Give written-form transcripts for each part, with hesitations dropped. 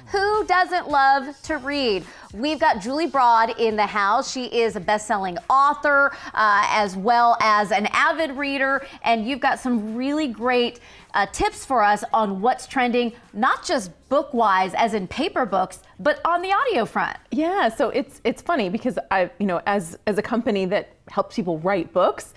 Who doesn't love to read? We've got Julie Broad in the house. She is a best-selling author as well as an avid reader, and you've got some really great tips for us on what's trending, not just book-wise, as in paper books, but on the audio front. Yeah, so it's funny because as a company that helps people write books,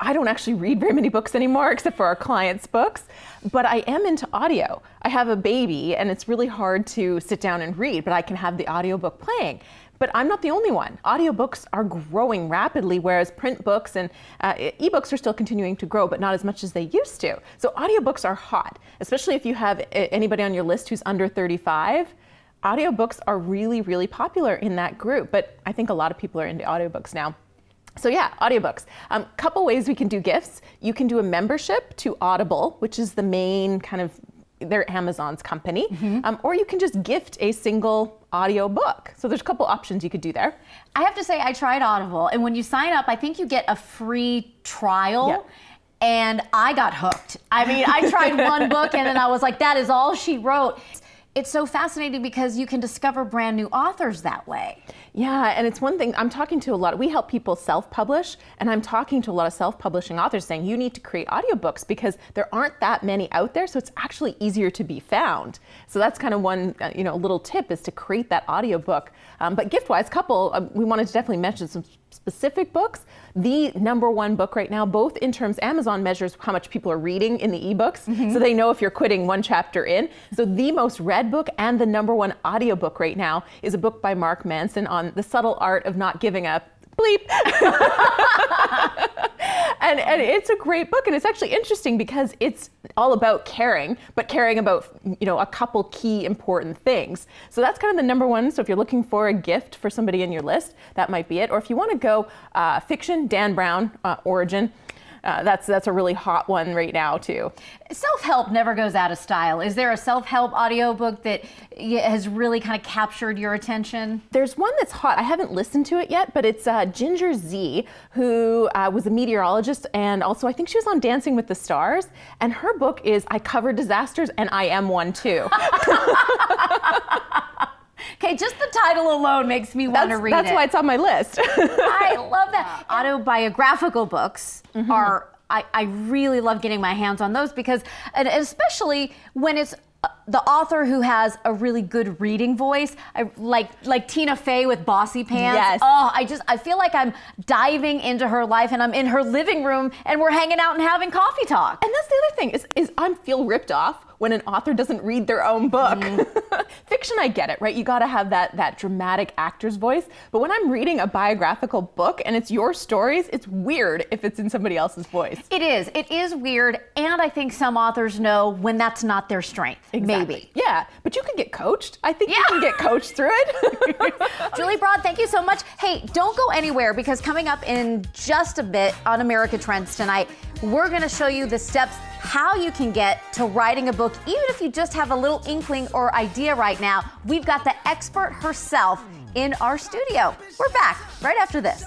I don't actually read very many books anymore except for our clients' books, but I am into audio. I have a baby and it's really hard to sit down and read, but I can have the audiobook playing. But I'm not the only one. Audiobooks are growing rapidly, whereas print books and eBooks are still continuing to grow, but not as much as they used to. So audiobooks are hot, especially if you have anybody on your list who's under 35. Audiobooks are really, really popular in that group, but I think a lot of people are into audiobooks now. So yeah, audiobooks. Couple ways we can do gifts. You can do a membership to Audible, which is the main kind of, they're Amazon's company, or you can just gift a single audio book. So there's a couple options you could do there. I have to say, I tried Audible, and when you sign up, I think you get a free trial. Yep. And I got hooked. I mean, I tried one book and then I was like, that is all she wrote. It's so fascinating because you can discover brand new authors that way. Yeah, and it's one thing, I'm talking to a lot, we help people self-publish, and I'm talking to a lot of self-publishing authors saying you need to create audiobooks because there aren't that many out there, so it's actually easier to be found. So that's kind of one little tip is to create that audiobook. But gift-wise, we wanted to definitely mention some specific books. The #1 book right now, both in terms, Amazon measures how much people are reading in the ebooks, so they know if you're quitting one chapter in. So the most read book and the #1 audiobook right now is a book by Mark Manson on the subtle art of not giving a bleep. And it's a great book, and it's actually interesting because it's all about caring, but caring about a couple key important things. So that's kind of the #1. So if you're looking for a gift for somebody in your list, that might be it. Or if you want to go fiction, Dan Brown, Origin. That's a really hot one right now too. Self-help never goes out of style. Is there a self-help audiobook that has really kind of captured your attention? There's one that's hot. I haven't listened to it yet, but it's Ginger Z, who was a meteorologist, and also I think she was on Dancing with the Stars. And her book is I Cover Disasters and I Am One Too. Okay, just the title alone makes me want to read it. That's why it's on my list. I love that. Autobiographical books are, I really love getting my hands on those because, and especially when it's the author who has a really good reading voice, like Tina Fey with Bossy Pants. Yes. Oh, I feel like I'm diving into her life and I'm in her living room and we're hanging out and having coffee talk. And that's the other thing is I feel ripped off when an author doesn't read their own book. Fiction, I get it, right? You gotta have that dramatic actor's voice. But when I'm reading a biographical book and it's your stories, it's weird if it's in somebody else's voice. It is weird. And I think some authors know when that's not their strength. Exactly. Maybe. Yeah, but you can get coached. I think you can get coached through it. Julie Broad, thank you so much. Hey, don't go anywhere because coming up in just a bit on America Trends tonight, we're gonna show you the steps how you can get to writing a book, even if you just have a little inkling or idea right now. We've got the expert herself in our studio. We're back right after this.